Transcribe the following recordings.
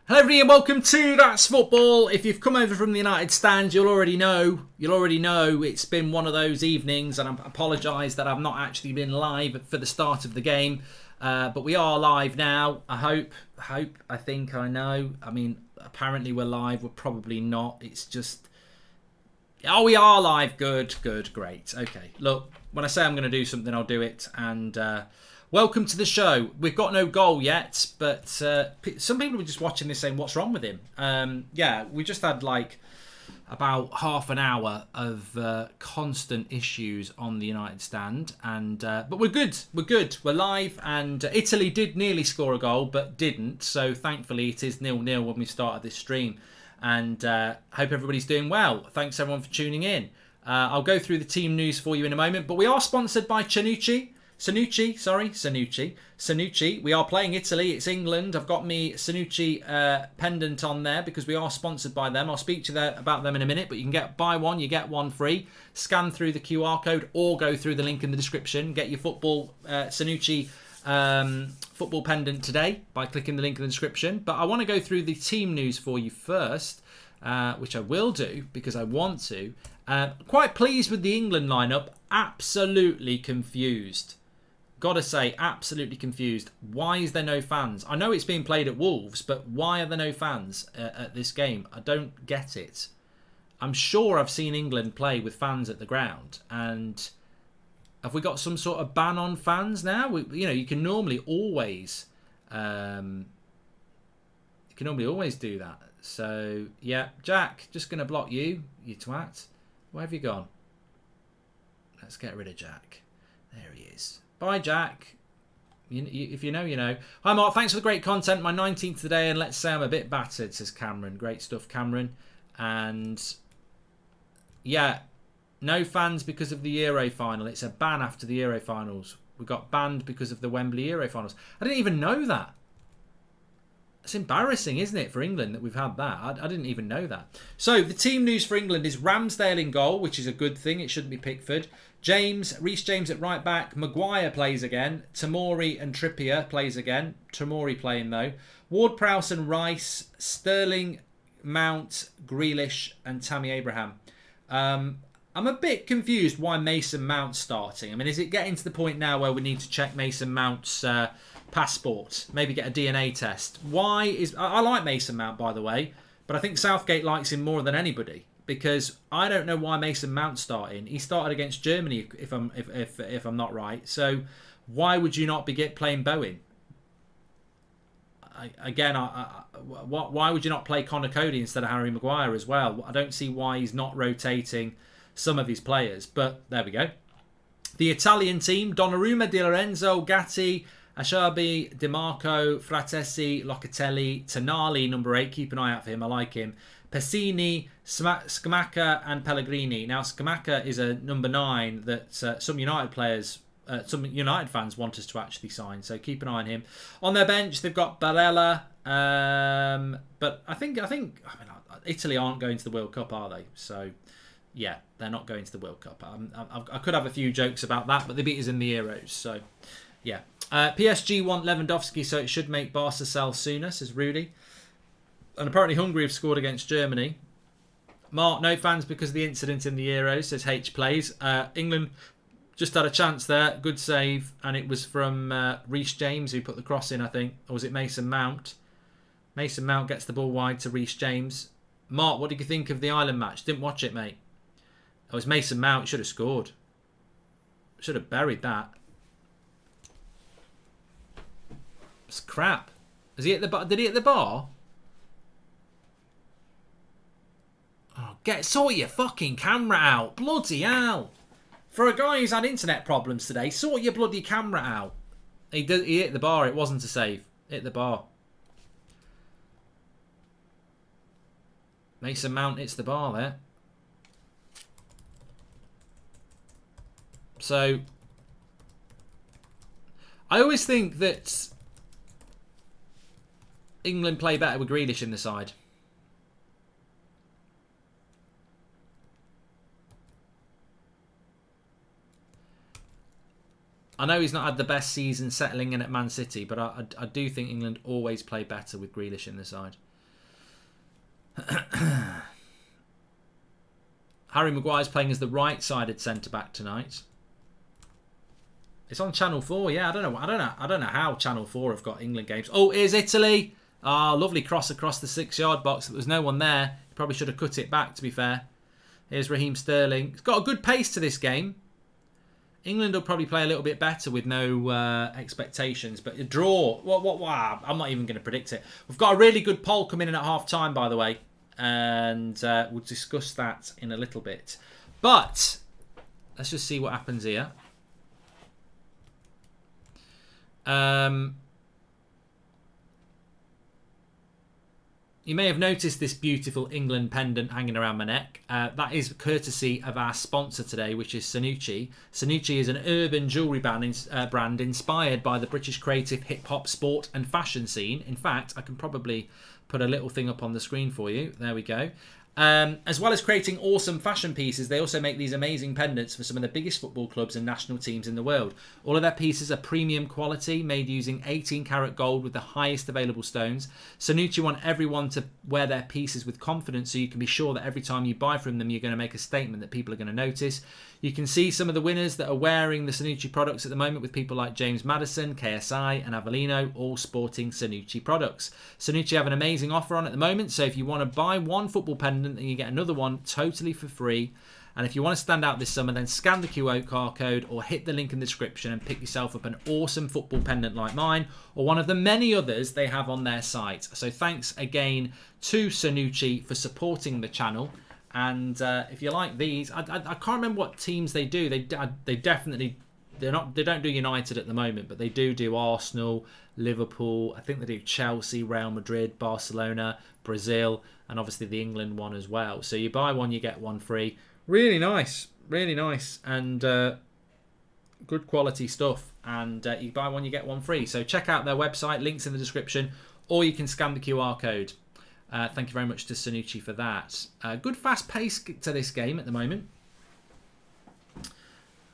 Hello everybody and welcome to That's Football. If you've come over from the United Stand, you'll already know it's been one of those evenings, and I apologise that I've not actually been live for the start of the game. But we are live now. I think, I know. I mean, apparently we're live. We're probably not. It's just... Oh, we are live. Good, great. Okay, look, when I say I'm going to do something, I'll do it. And welcome to the show. We've got no goal yet, but some people were just watching this saying, what's wrong with him? Yeah, we just had like about half an hour of constant issues on the United Stand. And but we're good. We're live. And Italy did nearly score a goal, but didn't. So thankfully it is 0-0 when we started this stream. And hope everybody's doing well. Thanks everyone for tuning in. I'll go through the team news for you in a moment. But we are sponsored by Sanucci. We are playing Italy. It's England. I've got me Sanucci pendant on there because we are sponsored by them. I'll speak to you about them in a minute. But you can buy one, you get one free. Scan through the QR code or go through the link in the description. Get your football Sanucci football pendant today by clicking the link in the description. But I want to go through the team news for you first, which I will do because I want to. Quite pleased with the England lineup. Absolutely confused. Gotta say, absolutely confused. Why is there no fans? I know it's being played at Wolves, but why are there no fans at this game? I don't get it. I'm sure I've seen England play with fans at the ground, and have we got some sort of ban on fans now? You can normally always, do that. So yeah, Jack, just gonna block you, you twat. Where have you gone? Let's get rid of Jack. There he is. Bye, Jack. If you know, you know. Hi, Mark. Thanks for the great content. My 19th today, and let's say I'm a bit battered, says Cameron. Great stuff, Cameron. And yeah, no fans because of the Euro final. It's a ban after the Euro finals. We got banned because of the Wembley Euro finals. I didn't even know that. It's embarrassing, isn't it, for England that we've had that? I didn't even know that. So the team news for England is Ramsdale in goal, which is a good thing. It shouldn't be Pickford. Reece James at right back. Maguire plays again. Tomori and Trippier plays again. Tomori playing though. Ward-Prowse and Rice. Sterling, Mount, Grealish and Tammy Abraham. I'm a bit confused why Mason Mount's starting. I mean, is it getting to the point now where we need to check Mason Mount's passport? Maybe get a DNA test. I like Mason Mount, by the way, but I think Southgate likes him more than anybody. Because I don't know why Mason Mount's starting. He started against Germany, if I'm not right. So why would you not be playing Bowen? Why would you not play Connor Cody instead of Harry Maguire as well? I don't see why he's not rotating some of his players. But there we go. The Italian team: Donnarumma, Di Lorenzo, Gatti, Ashabi, Dimarco, Fratesi, Locatelli, Tonali, number 8. Keep an eye out for him. I like him. Pessini, Scamacca and Pellegrini. Now, Scamacca is a number 9 that some United fans want us to actually sign. So keep an eye on him. On their bench, they've got Barella. But I think Italy aren't going to the World Cup, are they? So, yeah, they're not going to the World Cup. I could have a few jokes about that, but they beat us in the Euros. So, yeah. PSG want Lewandowski, so it should make Barca sell sooner, says Rudy. And apparently Hungary have scored against Germany. Mark, no fans because of the incident in the Euros, says H Plays. England just had a chance there. Good save. And it was from Reece James who put the cross in, I think. Or was it Mason Mount? Mason Mount gets the ball wide to Reece James. Mark, what did you think of the Ireland match? Didn't watch it, mate. It was Mason Mount. Should have scored. Should have buried that. It's crap. Is he at the bar? Did he hit the bar? Oh, sort your fucking camera out. Bloody hell. For a guy who's had internet problems today, sort your bloody camera out. He hit the bar. It wasn't a save. Hit the bar. Mason Mount hits the bar there. So, I always think that England play better with Grealish in the side. I know he's not had the best season settling in at Man City, but I do think England always play better with Grealish in the side. Harry Maguire's playing as the right-sided centre-back tonight. It's on Channel 4. Yeah, I don't know how Channel 4 have got England games. Oh, here's Italy. Ah, lovely cross across the 6-yard box. There was no one there. Probably should have cut it back, to be fair. Here's Raheem Sterling. It's got a good pace to this game. England will probably play a little bit better with no expectations. But a draw. Wow. I'm not even going to predict it. We've got a really good poll coming in at half-time, by the way. And we'll discuss that in a little bit. But let's just see what happens here. You may have noticed this beautiful England pendant hanging around my neck. That is courtesy of our sponsor today, which is Sanucci. Sanucci is an urban jewellery brand inspired by the British creative hip-hop, sport and fashion scene. In fact, I can probably put a little thing up on the screen for you. There we go. As well as creating awesome fashion pieces, they also make these amazing pendants for some of the biggest football clubs and national teams in the world. All of their pieces are premium quality, made using 18-karat gold with the highest available stones. Sanucci want everyone to wear their pieces with confidence, so you can be sure that every time you buy from them, you're going to make a statement that people are going to notice. You can see some of the winners that are wearing the Sanucci products at the moment, with people like James Maddison, KSI and Avellino, all sporting Sanucci products. Sanucci have an amazing offer on at the moment, so if you want to buy one football pendant, then you get another one totally for free. And if you want to stand out this summer, then scan the QR code or hit the link in the description and pick yourself up an awesome football pendant like mine, or one of the many others they have on their site. So thanks again to Sanucci for supporting the channel. And if you like these, I can't remember what teams they do. They definitely they don't do United at the moment, but they do Arsenal, Liverpool. I think they do Chelsea, Real Madrid, Barcelona, Brazil, and obviously the England one as well. So you buy one, you get one free. Really nice, and good quality stuff. And you buy one, you get one free. So check out their website, links in the description, or you can scan the QR code. Thank you very much to Sanucci for that. Good fast pace to this game at the moment.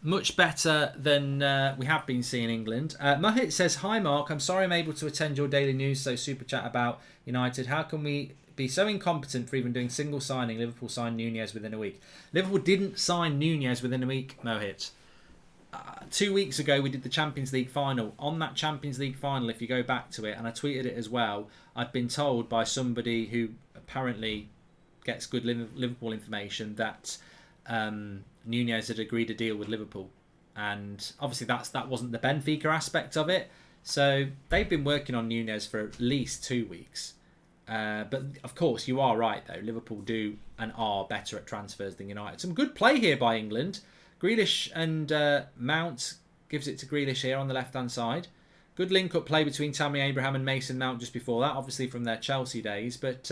Much better than we have been seeing England. Mohit says, "Hi Mark, I'm sorry I'm able to attend your daily news, so super chat about United. How can we be so incompetent for even doing single signing? Liverpool signed Nunez within a week." Liverpool didn't sign Nunez within a week, Mohit. 2 weeks ago we did the Champions League final. On that Champions League final, if you go back to it, and I tweeted it as well, I've been told by somebody who apparently gets good Liverpool information that Nunez had agreed a deal with Liverpool, and obviously that wasn't the Benfica aspect of it. So they've been working on Nunez for at least 2 weeks. But of course you are right though, Liverpool do and are better at transfers than United. Some good play here by England. Grealish and Mount gives it to Grealish here on the left-hand side. Good link-up play between Tammy Abraham and Mason Mount just before that, obviously from their Chelsea days. But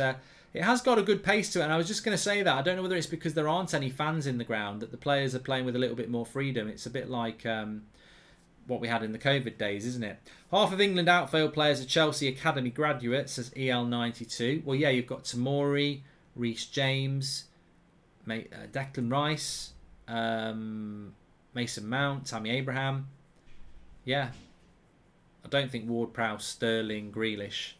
it has got a good pace to it, and I was just going to say that. I don't know whether it's because there aren't any fans in the ground that the players are playing with a little bit more freedom. It's a bit like what we had in the COVID days, isn't it? Half of England outfield players are Chelsea Academy graduates, says EL92. Well, yeah, you've got Tamori, Reece James, Declan Rice, Mason Mount, Tammy Abraham. Yeah. I don't think Ward-Prowse, Sterling, Grealish,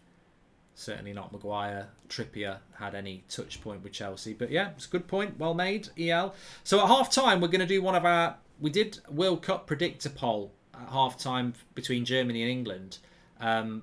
certainly not Maguire, Trippier had any touch point with Chelsea. But yeah, it's a good point. Well made, EL. So at half-time, we're going to do one of our... We did World Cup predictor poll at half-time between Germany and England.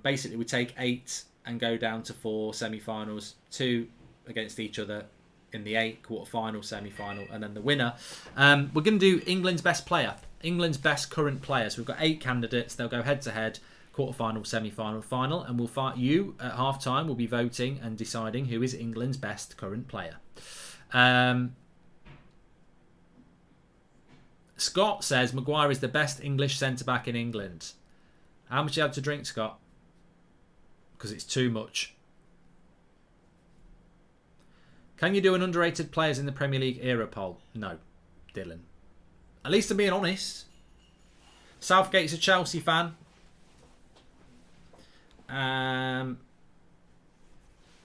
Basically, we take 8 and go down to 4 semi-finals, 2 against each other in the 8 quarter-final, semi-final, and then the winner. We're going to do England's best player. England's best current player. So we've got 8 candidates. They'll go head-to-head, quarter-final, semi-final, final, and we'll fight you at half-time. We'll be voting and deciding who is England's best current player. Scott says Maguire is the best English centre-back in England. How much you had to drink, Scott? Because it's too much. Can you do an underrated players in the Premier League era poll? No, Dylan. At least I'm being honest. Southgate's a Chelsea fan. Yeah,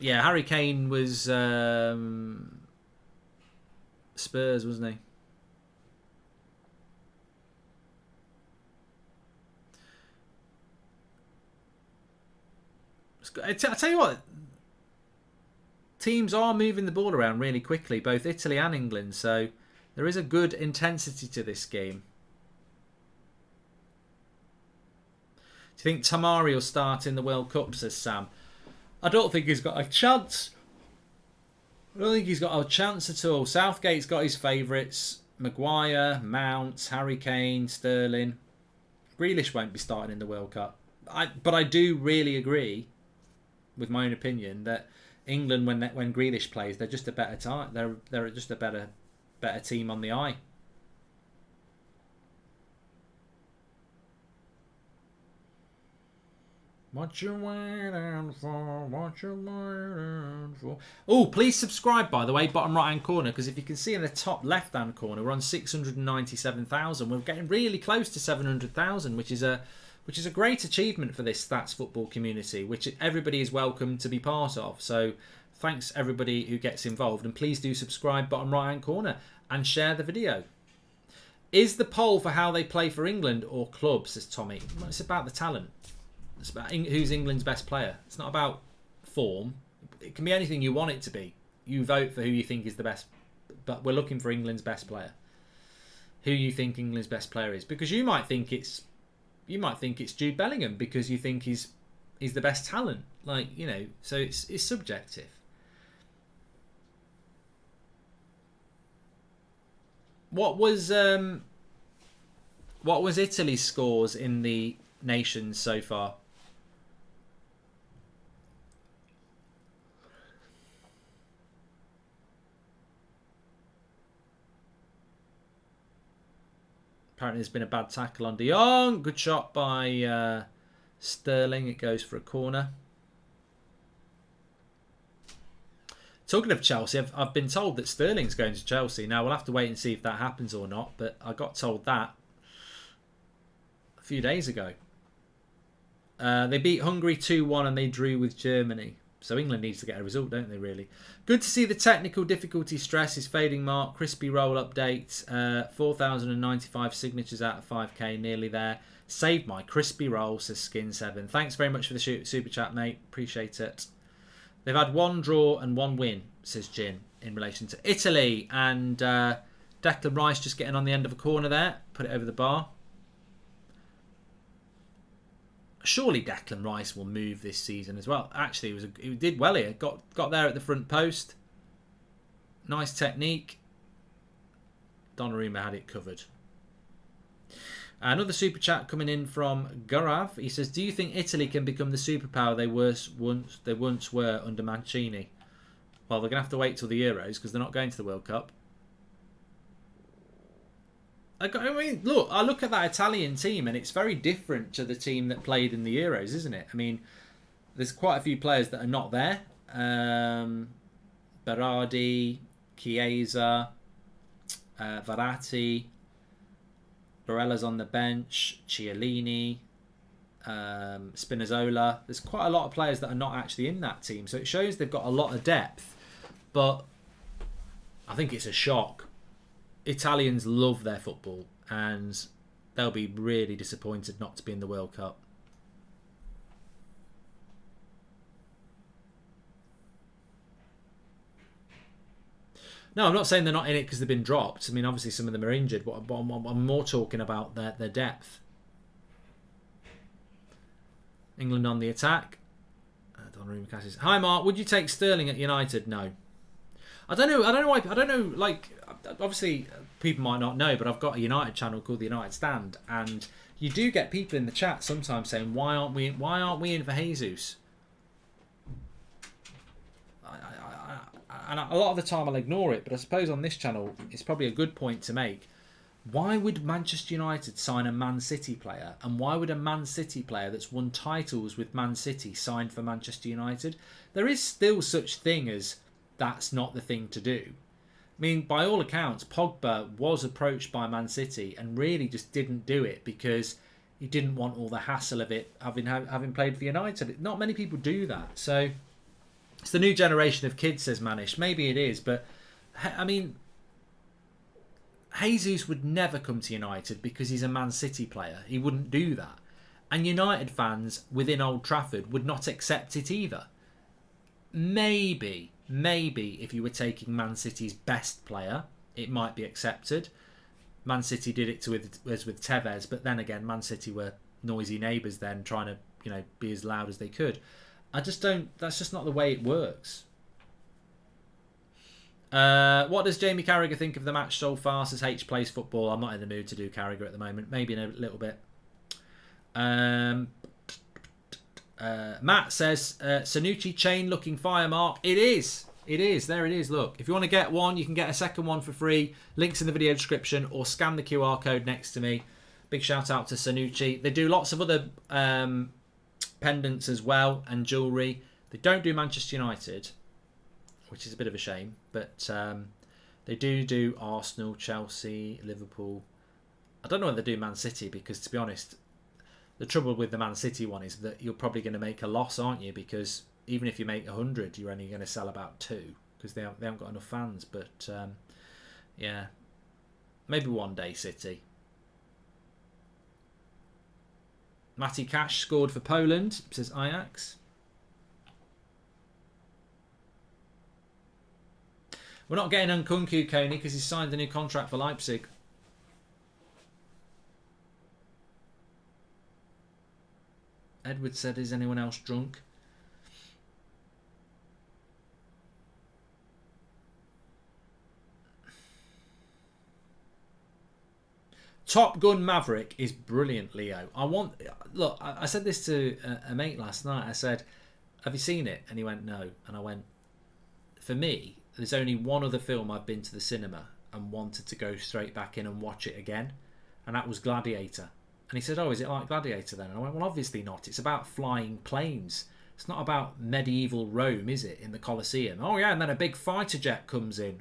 Harry Kane was Spurs, wasn't he? I tell you what, teams are moving the ball around really quickly, both Italy and England. So there is a good intensity to this game. Do you think Tamari will start in the World Cup, says Sam? I don't think he's got a chance. I don't think he's got a chance at all. Southgate's got his favourites. Maguire, Mount, Harry Kane, Sterling. Grealish won't be starting in the World Cup. But I do really agree with my own opinion that England, when Grealish plays, they're just a better time. They're just a better team on the eye. What you waiting for? What you waiting for? Oh, please subscribe, by the way, bottom right hand corner, because if you can see in the top left hand corner, we're on 697,000. We're getting really close to 700,000, which is a great achievement for this Stats Football community, which everybody is welcome to be part of. So thanks everybody who gets involved, and please do subscribe, bottom right hand corner, and share the video. Is the poll for how they play for England or club, says Tommy? Well, it's about the talent. It's about who's England's best player. It's not about form. It can be anything you want it to be. You vote for who you think is the best, but we're looking for England's best player. Who you think England's best player is, because you might think it's Jude Bellingham because you think he's the best talent. Like, you know, so it's subjective. What was Italy's scores in the nations so far? Apparently there's been a bad tackle on De Jong. Good shot by Sterling. It goes for a corner. Talking of Chelsea, I've been told that Sterling's going to Chelsea. Now, we'll have to wait and see if that happens or not. But I got told that a few days ago. They beat Hungary 2-1 and they drew with Germany. So England needs to get a result, don't they, really? Good to see the technical difficulty stress is fading, Mark. Crispy roll update. 4,095 signatures out of 5k, nearly there. Saved my crispy roll, says Skin7. Thanks very much for the super chat, mate. Appreciate it. They've had one draw and one win, says Jin, in relation to Italy. And Declan Rice just getting on the end of a corner there. Put it over the bar. Surely Declan Rice will move this season as well. Actually, he did well here. Got there at the front post. Nice technique. Donnarumma had it covered. Another super chat coming in from Gaurav. He says, "Do you think Italy can become the superpower they once were under Mancini?" Well, they're going to have to wait till the Euros because they're not going to the World Cup. I mean, look, I look at that Italian team and it's very different to the team that played in the Euros, isn't it? I mean, there's quite a few players that are not there. Berardi, Chiesa, Verratti, Barella's on the bench, Chiellini, Spinazzola. There's quite a lot of players that are not actually in that team. So it shows they've got a lot of depth. But I think it's a shock. Italians love their football and they'll be really disappointed not to be in the World Cup. No, I'm not saying they're not in it because they've been dropped. I mean, obviously some of them are injured, but I'm more talking about their depth. England on the attack. Donnarumma catches. Hi, Mark. Would you take Sterling at United? No. I don't know why. I don't know. Like, obviously, people might not know, but I've got a United channel called the United Stand, and you do get people in the chat sometimes saying, "Why aren't we in for Jesus?" And a lot of the time I'll ignore it, but I suppose on this channel it's probably a good point to make. Why would Manchester United sign a Man City player? And why would a Man City player that's won titles with Man City sign for Manchester United? There is still such thing as that's not the thing to do. I mean, by all accounts, Pogba was approached by Man City and really just didn't do it because he didn't want all the hassle of it having played for United. Not many people do that. So it's the new generation of kids, says Manish. Maybe it is, but I mean, Jesus would never come to United because he's a Man City player. He wouldn't do that. And United fans within Old Trafford would not accept it either. Maybe maybe if you were taking Man City's best player, it might be accepted. Man City did it with Tevez, but then again, Man City were noisy neighbours then, trying to, you know, be as loud as they could. I just don't. That's just not the way it works. What does Jamie Carragher think of the match so far? Says H plays football. I'm not in the mood to do Carragher at the moment. Maybe in a little bit. Matt says Sanucci chain looking fire mark. It is. It is. There it is. Look, if you want to get one, you can get a second one for free. Links in the video description, or scan the QR code next to me. Big shout out to Sanucci. They do lots of other pendants as well and jewellery. They don't do Manchester United, which is a bit of a shame. But they do Arsenal, Chelsea, Liverpool. I don't know whether they do Man City, because to be honest, the trouble with the Man City one is that you're probably going to make a loss, aren't you? Because even if you make 100, you're only going to sell about 2 because they haven't got enough fans. But yeah, maybe one day City. Matty Cash scored for Poland, says Ajax. We're not getting Nkunku, Coney, because he's signed a new contract for Leipzig. Edward said, is anyone else drunk? Top Gun Maverick is brilliant, Leo. Look, I said this to a mate last night. I said, have you seen it? And he went, no. And I went, for me, there's only one other film I've been to the cinema and wanted to go straight back in and watch it again. And that was Gladiator. And he said, oh, is it like Gladiator then? And I went, well, obviously not. It's about flying planes. It's not about medieval Rome, is it, in the Colosseum? Oh, yeah, and then a big fighter jet comes in.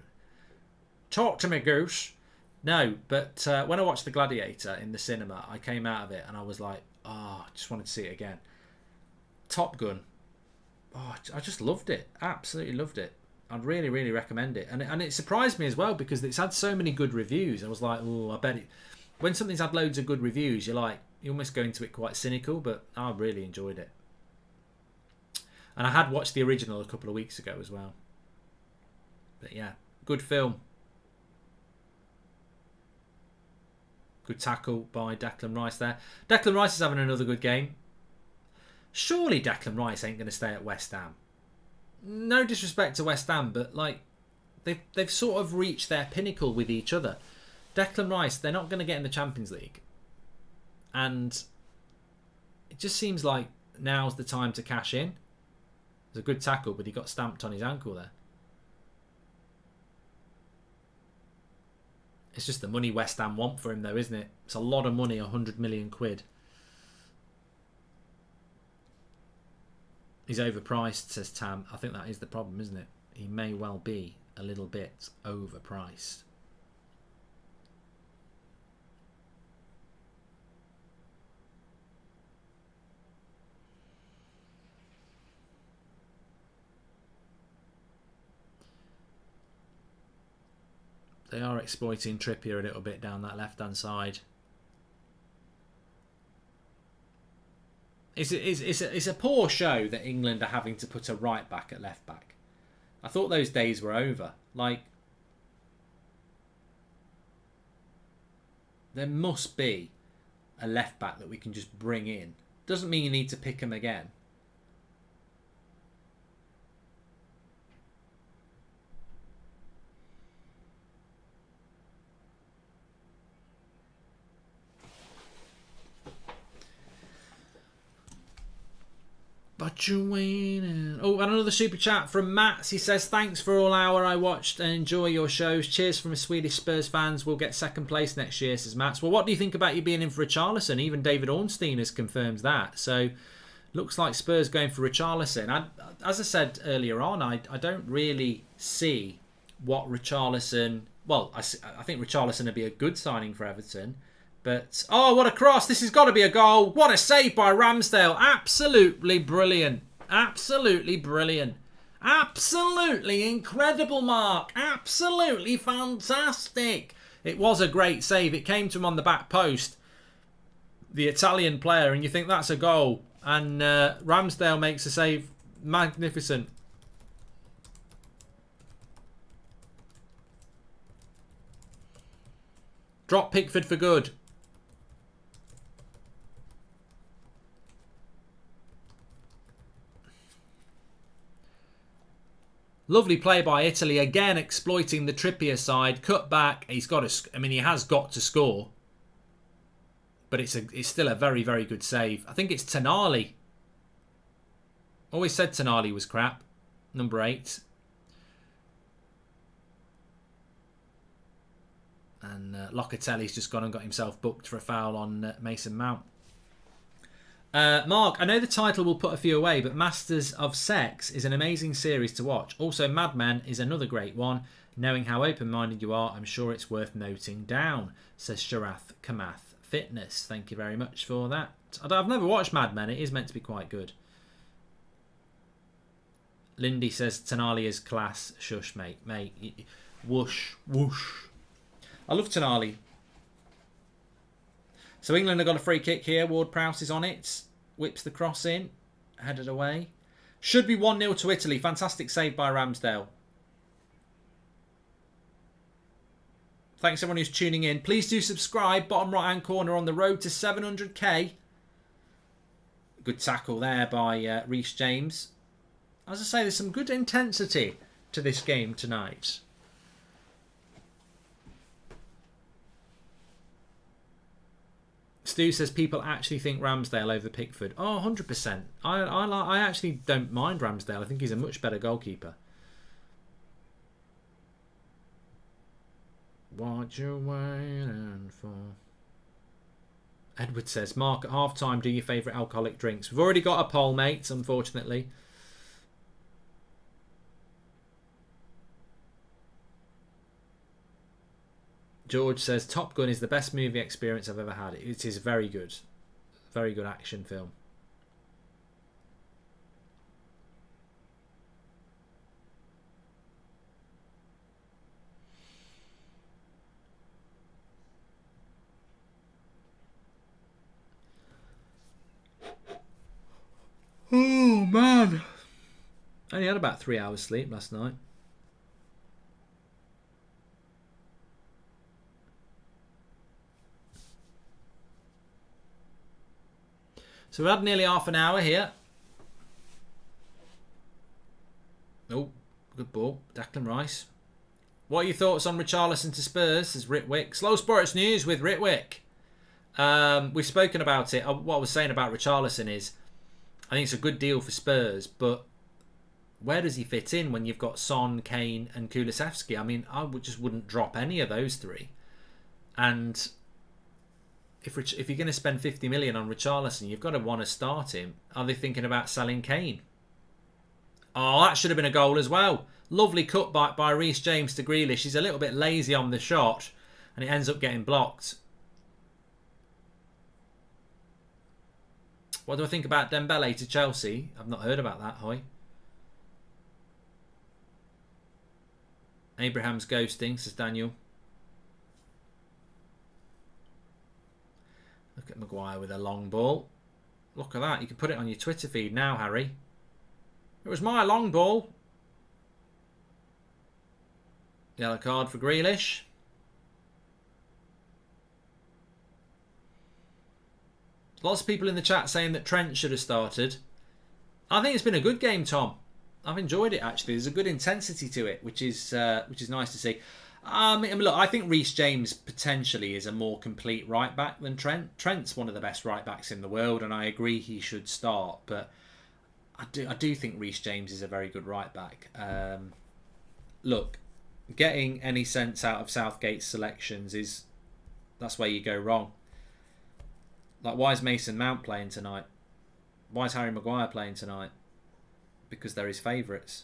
Talk to me, Goose. No, but when I watched The Gladiator in the cinema, I came out of it and I was like, oh, I just wanted to see it again. Top Gun. Oh, I just loved it. Absolutely loved it. I'd really, really recommend it. And it surprised me as well because it's had so many good reviews. I was like, oh, I bet it... When something's had loads of good reviews, you almost go into it quite cynical, but I really enjoyed it. And I had watched the original a couple of weeks ago as well. But yeah, good film. Good tackle by Declan Rice there. Declan Rice is having another good game. Surely Declan Rice ain't going to stay at West Ham. No disrespect to West Ham, but like they've sort of reached their pinnacle with each other. Declan Rice, they're not going to get in the Champions League. And it just seems like now's the time to cash in. It was a good tackle, but he got stamped on his ankle there. It's just the money West Ham want for him though, isn't it? It's a lot of money, 100 million quid. He's overpriced, says Tam. I think that is the problem, isn't it? He may well be a little bit overpriced. They are exploiting Trippier a little bit down that left-hand side. It's a poor show that England are having to put a right back at left back. I thought those days were over. Like, there must be a left back that we can just bring in. Doesn't mean you need to pick him again. But you waiting. Oh, and another super chat from Matt. He says, thanks for all hour I watched and enjoy your shows. Cheers from a Swedish Spurs fans. We'll get second place next year, says Matt. Well, what do you think about you being in for Richarlison? Even David Ornstein has confirmed that. So, looks like Spurs going for Richarlison. As I said earlier on, I don't really see what Richarlison... Well, I think Richarlison would be a good signing for Everton. But, oh, what a cross. This has got to be a goal. What a save by Ramsdale. Absolutely brilliant. Absolutely brilliant. Absolutely incredible, Mark. Absolutely fantastic. It was a great save. It came to him on the back post, the Italian player, and you think that's a goal. And Ramsdale makes a save. Magnificent. Drop Pickford for good. Lovely play by Italy. Again, exploiting the Trippier side. Cut back. He's got to... I mean, he has got to score. But it's still a very, very good save. I think it's Tonali. Always said Tonali was crap. Number 8. And Locatelli's just gone and got himself booked for a foul on Mason Mount. Mark, I know the title will put a few away, but Masters of Sex is an amazing series to watch. Also, Mad Men is another great one. Knowing how open-minded you are, I'm sure it's worth noting down, says Sharath Kamath Fitness. Thank you very much for that. I've never watched Mad Men. It is meant to be quite good. Lindy says Tonali is class. Shush, mate. Mate, whoosh, whoosh. I love Tonali. So England have got a free kick here. Ward-Prowse is on it. Whips the cross in. Headed away. Should be 1-0 to Italy. Fantastic save by Ramsdale. Thanks everyone who's tuning in. Please do subscribe. Bottom right-hand corner on the road to 700k. Good tackle there by Reece James. As I say, there's some good intensity to this game tonight. Stu says people actually think Ramsdale over Pickford. Oh, 100%. I actually don't mind Ramsdale. I think he's a much better goalkeeper. What you waiting for? Edward says, Mark, at half-time, do your favourite alcoholic drinks. We've already got a poll, mates, unfortunately. George says, Top Gun is the best movie experience I've ever had. It is very good. Very good action film. Oh, man. I only had about 3 hours sleep last night. So we had nearly half an hour here. Oh, good ball. Declan Rice. What are your thoughts on Richarlison to Spurs? Says Ritwick. Slow Sports News with Ritwick. We've spoken about it. What I was saying about Richarlison is I think it's a good deal for Spurs, but where does he fit in when you've got Son, Kane and Kulusevski? I mean, I just wouldn't drop any of those three. And if you're going to spend 50 million on Richarlison, you've got to want to start him. Are they thinking about selling Kane? Oh, that should have been a goal as well. Lovely cutback by Reece James to Grealish. He's a little bit lazy on the shot, and it ends up getting blocked. What do I think about Dembele to Chelsea? I've not heard about that, Hoy. Abraham's ghosting, says Daniel. Look at Maguire with a long ball. Look at that. You can put it on your Twitter feed now, Harry. It was my long ball. Yellow card for Grealish. Lots of people in the chat saying that Trent should have started. I think it's been a good game, Tom. I've enjoyed it, actually. There's a good intensity to it, which is nice to see. Look, I think Reece James potentially is a more complete right back than Trent. Trent's one of the best right backs in the world, and I agree he should start. But I do think Reece James is a very good right back. Look, getting any sense out of Southgate's selections that's where you go wrong. Like, why is Mason Mount playing tonight? Why is Harry Maguire playing tonight? Because they're his favourites.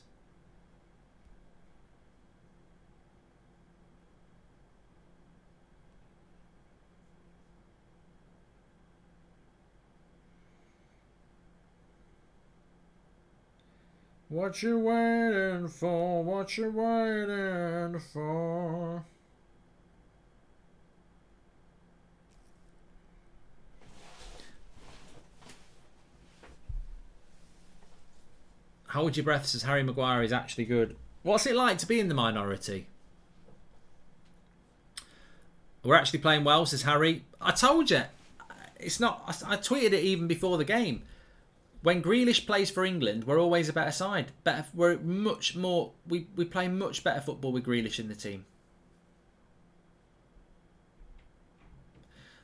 What you waiting for? What you waiting for? Hold your breath, says Harry Maguire is actually good. What's it like to be in the minority? We're actually playing well, says Harry. I told you. It's not. I tweeted it even before the game. When Grealish plays for England, we're always a better side. We're much more. We play much better football with Grealish in the team.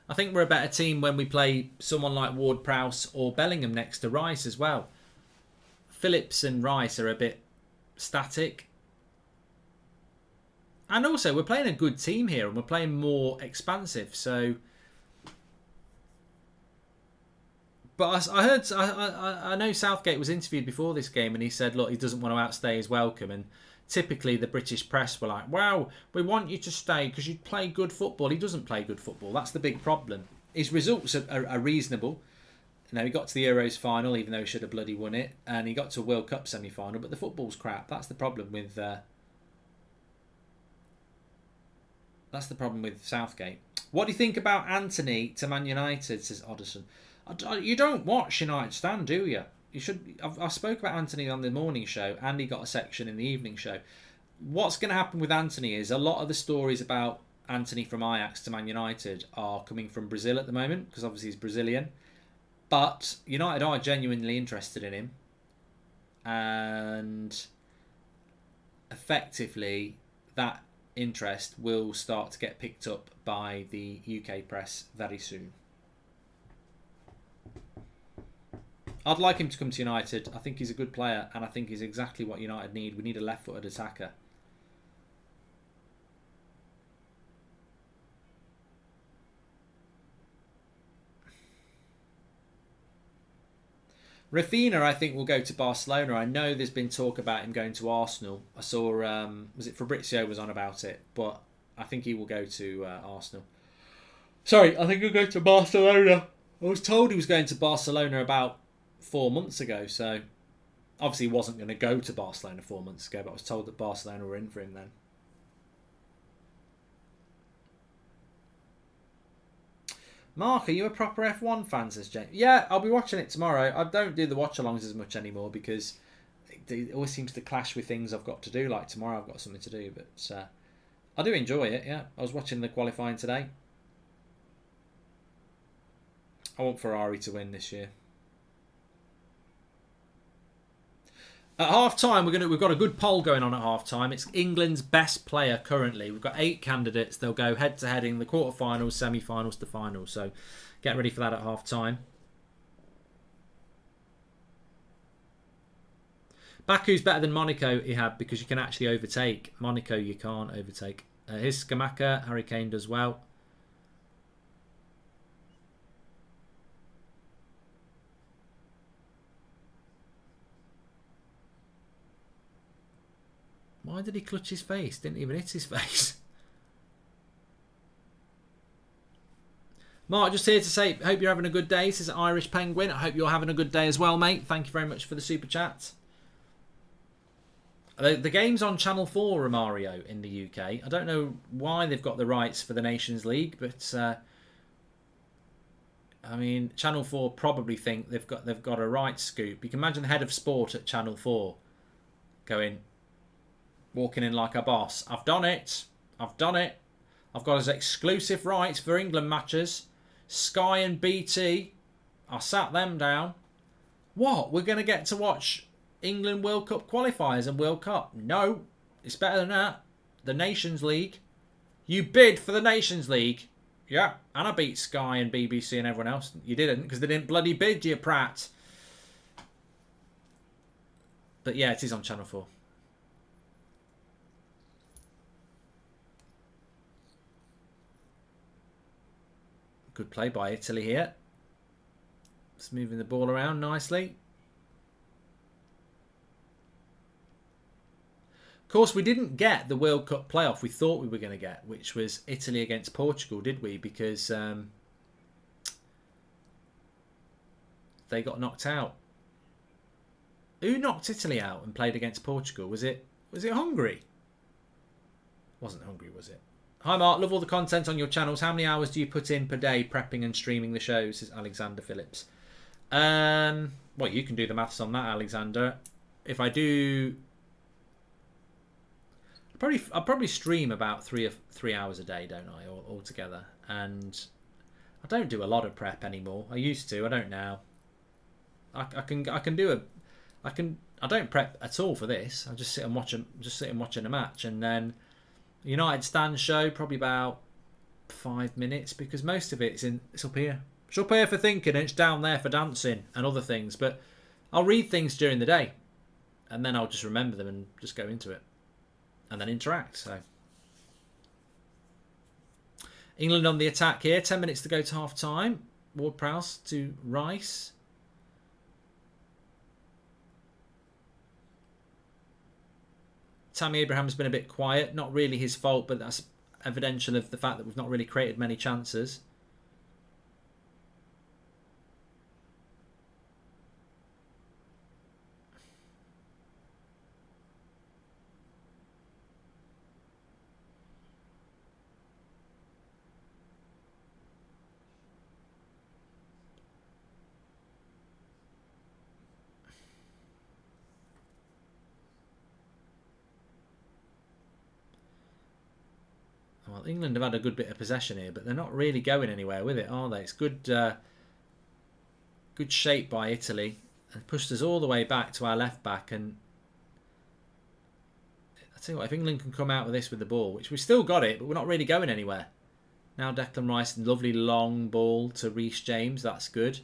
I think we're a better team when we play someone like Ward-Prowse or Bellingham next to Rice as well. Phillips and Rice are a bit static. And also, we're playing a good team here and we're playing more expansive. So, but I know Southgate was interviewed before this game and he said, look, he doesn't want to outstay his welcome. And typically the British press were like, wow, we want you to stay because you play good football. He doesn't play good football. That's the big problem. His results are reasonable. You know, he got to the Euros final, even though he should have bloody won it. And he got to a World Cup semi-final, but the football's crap. That's the problem with Southgate. What do you think about Anthony to Man United, says Oddison. You don't watch United Stand, do you? You should. I spoke about Anthony on the morning show. Andy got a section in the evening show. What's going to happen with Anthony is a lot of the stories about Anthony from Ajax to Man United are coming from Brazil at the moment, because obviously he's Brazilian. But United are genuinely interested in him. And effectively, that interest will start to get picked up by the UK press very soon. I'd like him to come to United. I think he's a good player and I think he's exactly what United need. We need a left-footed attacker. Rafinha, I think, will go to Barcelona. I know there's been talk about him going to Arsenal. I saw, was it Fabrizio was on about it, but I think he will go to Arsenal. Sorry, I think he'll go to Barcelona. I was told he was going to Barcelona about 4 months ago, so obviously he wasn't going to go to Barcelona 4 months ago, but I was told that Barcelona were in for him then. Mark, are you a proper F1 fan, says James? Yeah, I'll be watching it tomorrow. I don't do the watch-alongs as much anymore because it always seems to clash with things I've got to do. Like tomorrow I've got something to do, but I do enjoy it, yeah. I was watching the qualifying today. I want Ferrari to win this year. At half-time, we've got a good poll going on at half-time. It's England's best player currently. We've got 8 candidates. They'll go head-to-head in the quarterfinals, semi-finals to finals. So get ready for that at half-time. Baku's better than Monaco, Ihab, because you can actually overtake. Monaco, you can't overtake. Here's Skamaka. Harry Kane does well. Why did he clutch his face? Didn't even hit his face. Mark, just here to say, hope you're having a good day. This is Irish Penguin. I hope you're having a good day as well, mate. Thank you very much for the super chat. The game's on Channel 4, Romario, in the UK. I don't know why they've got the rights for the Nations League, but I mean, Channel 4 probably think they've got a right scoop. You can imagine the head of sport at Channel 4 walking in like a boss. I've done it. I've got his exclusive rights for England matches. Sky and BT. I sat them down. What? We're going to get to watch England World Cup qualifiers and World Cup? No. It's better than that. The Nations League. You bid for the Nations League. Yeah. And I beat Sky and BBC and everyone else. You didn't, because they didn't bloody bid, you prat. But yeah, it is on Channel 4. Good play by Italy here. Just moving the ball around nicely. Of course, we didn't get the World Cup playoff we thought we were going to get, which was Italy against Portugal, did we? Because they got knocked out. Who knocked Italy out and played against Portugal? Was it Hungary? Wasn't Hungary, was it? Hi Mark, love all the content on your channels. How many hours do you put in per day prepping and streaming the shows? Says Alexander Phillips. Well, you can do the maths on that, Alexander. If I do... I probably stream about 3 hours a day, don't I, all together? And I don't do a lot of prep anymore. I used to. I don't now. I don't prep at all for this. I just sit and watching a match, and then United stand show probably about 5 minutes, because most of it's up here. It's up here for thinking, and it's down there for dancing and other things. But I'll read things during the day, and then I'll just remember them and just go into it, and then interact. So England on the attack here. 10 minutes to go to half time. Ward-Prowse to Rice. Tammy Abraham's been a bit quiet. Not really his fault, but that's evidential of the fact that we've not really created many chances. Well, England have had a good bit of possession here, but they're not really going anywhere with it, are they? It's good good shape by Italy, and pushed us all the way back to our left back. And I tell you what, if England can come out with this with the ball, which we've still got it, but we're not really going anywhere. Now Declan Rice, lovely long ball to Reece James. That's good.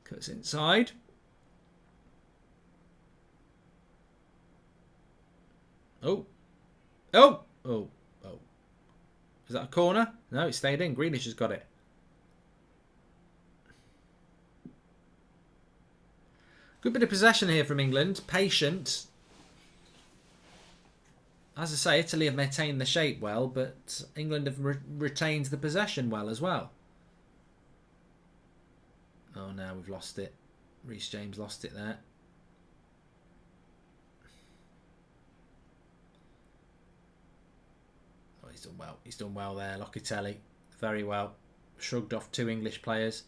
Cuts inside. Oh. Oh. Oh. Oh. Is that a corner? No, it stayed in. Grealish has got it. Good bit of possession here from England. Patient. As I say, Italy have maintained the shape well, but England have retained the possession well as well. Oh, now we've lost it. Reece James lost it there. Oh, he's done well. He's done well there. Locatelli, very well. Shrugged off 2 English players.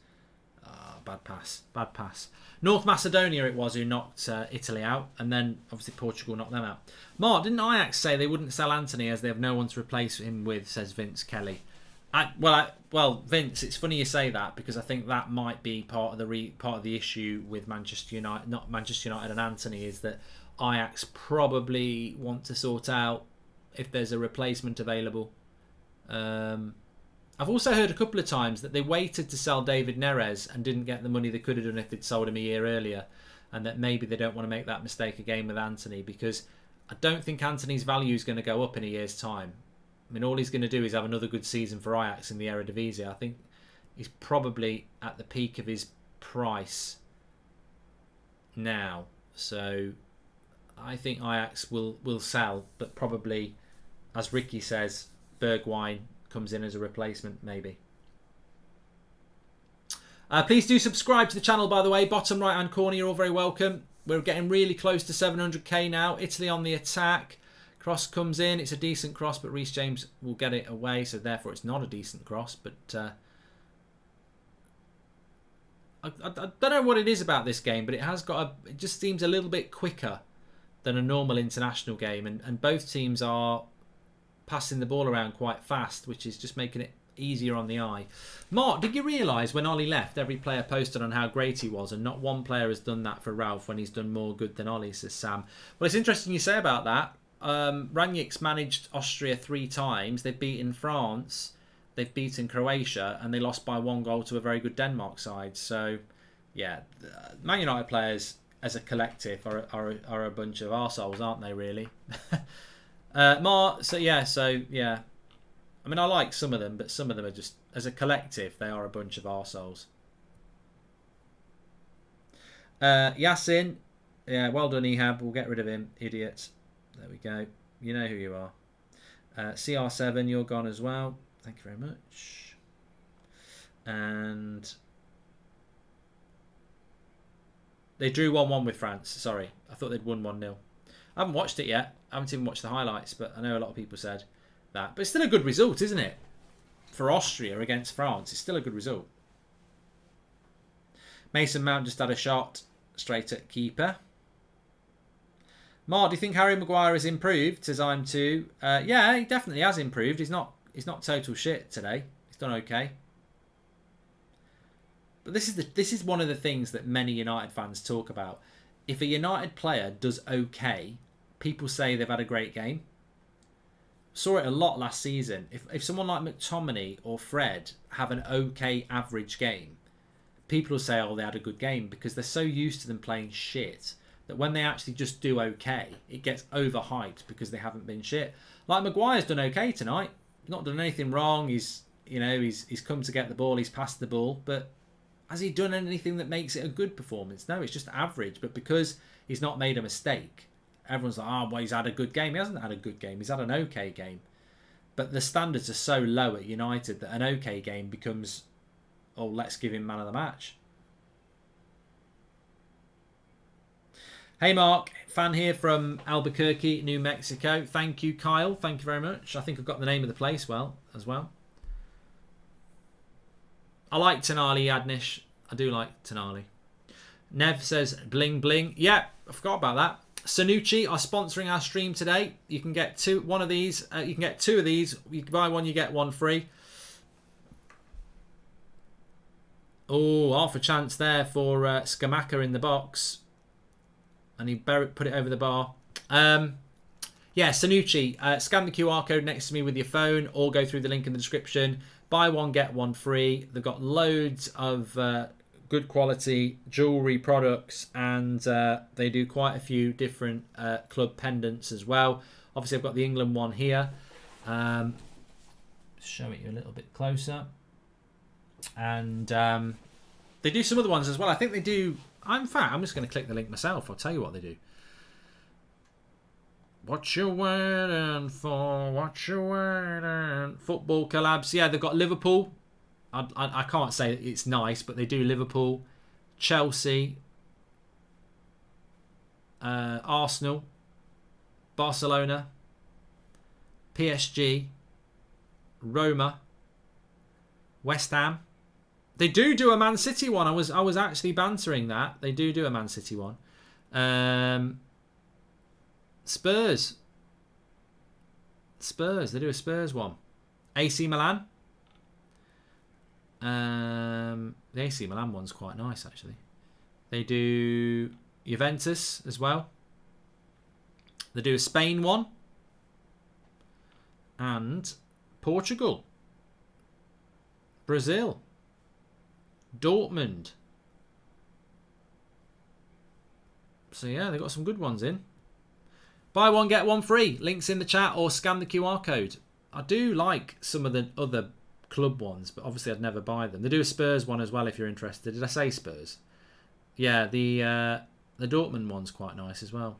Bad pass. Bad pass. North Macedonia it was who knocked Italy out, and then obviously Portugal knocked them out. Mark, didn't Ajax say they wouldn't sell Anthony as they have no one to replace him with, says Vince Kelly. Well, Vince, it's funny you say that, because I think that might be part of the issue with Manchester United, not Manchester United and Anthony, is that Ajax probably want to sort out if there's a replacement available. I've also heard a couple of times that they waited to sell David Neres and didn't get the money they could have done if they'd sold him a year earlier, and that maybe they don't want to make that mistake again with Anthony, because I don't think Anthony's value is going to go up in a year's time. I mean, all he's going to do is have another good season for Ajax in the Eredivisie. I think he's probably at the peak of his price now. So I think Ajax will sell, but probably, as Ricky says, Bergwijn comes in as a replacement, maybe. Please do subscribe to the channel, by the way. Bottom right hand corner, you're all very welcome. We're getting really close to 700k now. Italy on the attack. Cross comes in. It's a decent cross, but Reece James will get it away, so therefore it's not a decent cross. But I don't know what it is about this game, but it just seems a little bit quicker than a normal international game, and both teams are passing the ball around quite fast, which is just making it easier on the eye. Mark, did you realise when Ollie left, every player posted on how great he was, and not one player has done that for Ralph when he's done more good than Ollie, says Sam. Well, it's interesting you say about that. Ranjic's managed Austria 3 times. They've beaten France, they've beaten Croatia, and they lost by 1 goal to a very good Denmark side. So, yeah, Man United players as a collective are a bunch of arseholes, aren't they, really? So yeah. I mean, I like some of them, but some of them are just, as a collective, they are a bunch of arseholes. Yasin, yeah, well done, Ehab. We'll get rid of him, idiot. There we go. You know who you are. CR7, you're gone as well. Thank you very much. And they drew 1-1 with France. Sorry, I thought they'd won 1-0. I haven't watched it yet. I haven't even watched the highlights, but I know a lot of people said that. But it's still a good result, isn't it? For Austria against France, it's still a good result. Mason Mount just had a shot straight at keeper. Mark, do you think Harry Maguire has improved? Says I'm too. Yeah, he definitely has improved. He's not total shit today. He's done okay. But this is one of the things that many United fans talk about. If a United player does okay, people say they've had a great game. Saw it a lot last season. If someone like McTominay or Fred have an okay average game, people will say, oh, they had a good game, because they're so used to them playing shit that when they actually just do okay, it gets overhyped because they haven't been shit. Like Maguire's done okay tonight. He's not done anything wrong. He's come to get the ball. He's passed the ball. But has he done anything that makes it a good performance? No, it's just average. But because he's not made a mistake, everyone's like, oh, well, he's had a good game. He hasn't had a good game. He's had an okay game. But the standards are so low at United that an okay game becomes, oh, let's give him man of the match. Hey, Mark. Fan here from Albuquerque, New Mexico. Thank you, Kyle. Thank you very much. I think I've got the name of the place as well. I like Tonali, Adnish. I do like Tonali. Nev says, bling, bling. Yeah, I forgot about that. Sanucci are sponsoring our stream today. You can get two of these. You can buy one, you get one free. Oh, half a chance there for Skamaka in the box. And he put it over the bar. Yeah, Sanucci, scan the QR code next to me with your phone or go through the link in the description. Buy one, get one free. They've got loads of good quality jewellery products, and they do quite a few different club pendants as well. Obviously, I've got the England one here. Show it you a little bit closer. And they do some other ones as well. I think they do... In fact, I'm just going to click the link myself. I'll tell you what they do. What you waiting for? What you waiting? Football collabs. Yeah, they've got Liverpool. I can't say it's nice, but they do Liverpool, Chelsea, Arsenal, Barcelona, PSG, Roma, West Ham. They do a Man City one. I was actually bantering that. They do a Man City one. Spurs. They do a Spurs one. AC Milan. The AC Milan one's quite nice, actually. They do Juventus as well. They do a Spain one. And Portugal. Brazil. Dortmund. So yeah, they've got some good ones in. Buy one, get one free. Links in the chat or scan the QR code. I do like some of the other club ones, but obviously I'd never buy them. They do a Spurs one as well if you're interested. Did I say Spurs? Yeah, the Dortmund one's quite nice as well.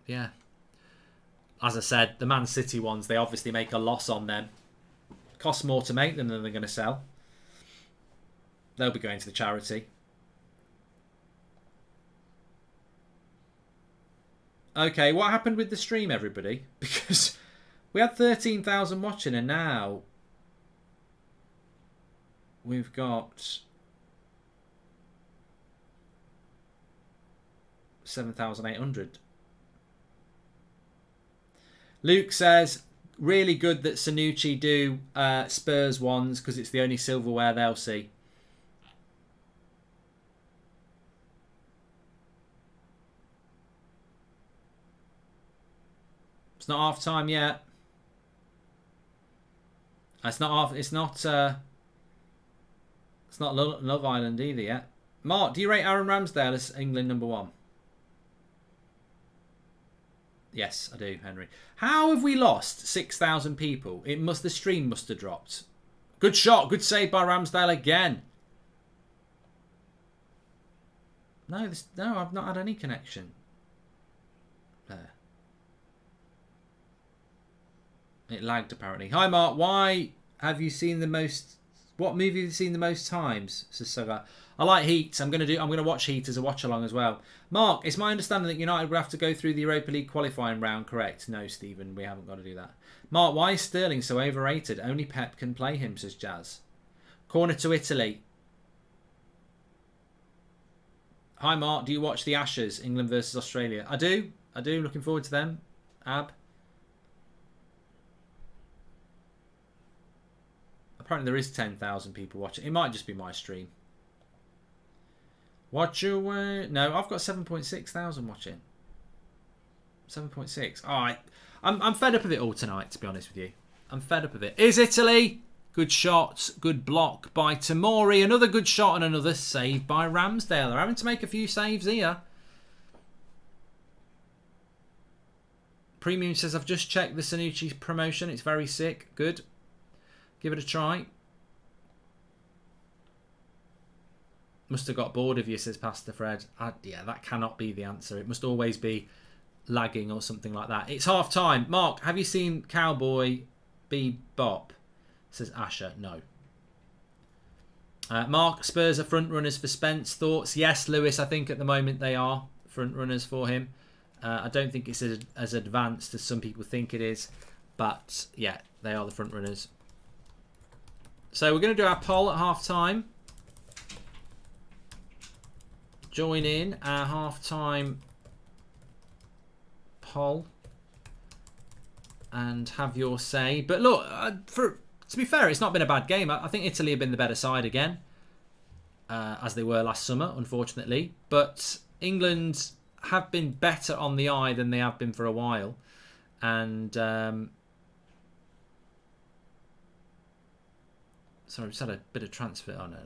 Yeah. As I said, the Man City ones, they obviously make a loss on them. Costs more to make them than they're going to sell. They'll be going to the charity. Okay, what happened with the stream, everybody? Because we had 13,000 watching and now we've got 7,800. Luke says, really good that Sanucci do Spurs ones because it's the only silverware they'll see. It's not half time yet. It's not Love Island either yet. Mark, do you rate Aaron Ramsdale as England #1? Yes, I do, Henry. How have we lost 6,000 people? The stream must have dropped. Good shot, good save by Ramsdale again. No, I've not had any connection. There. It lagged apparently. Hi Mark, why have you seen the most? What movie have you seen the most times? Says Sugar. I like Heat. I'm gonna watch Heat as a watch along as well. Mark, it's my understanding that United will have to go through the Europa League qualifying round, correct? No, Stephen, we haven't got to do that. Mark, why is Sterling so overrated? Only Pep can play him, says Jazz. Corner to Italy. Hi, Mark. Do you watch the Ashes, England versus Australia? I do. I do. Looking forward to them. Ab. Apparently there is 10,000 people watching. It might just be my stream. Watch your way. No, I've got 7.6 thousand watching. 7.6. All right. I'm fed up of it all tonight, to be honest with you. I'm fed up of it. Is Italy? Good shot. Good block by Tamori. Another good shot and another save by Ramsdale. They're having to make a few saves here. Premium says, I've just checked the Sanucci promotion. It's very sick. Good. Give it a try. Must have got bored of you, says Pastor Fred. Yeah, that cannot be the answer. It must always be lagging or something like that. It's half time. Mark, have you seen Cowboy Bebop? Says Asher. No. Mark, Spurs are front runners for Spence. Thoughts? Yes, Lewis. I think at the moment they are front runners for him. I don't think it's as advanced as some people think it is. But yeah, they are the front runners. So we're going to do our poll at half time. Join in our half time poll and have your say. But look, to be fair, it's not been a bad game. I think Italy have been the better side again, as they were last summer, unfortunately. But England have been better on the eye than they have been for a while. And sorry, we just had a bit of transfer. Oh, no.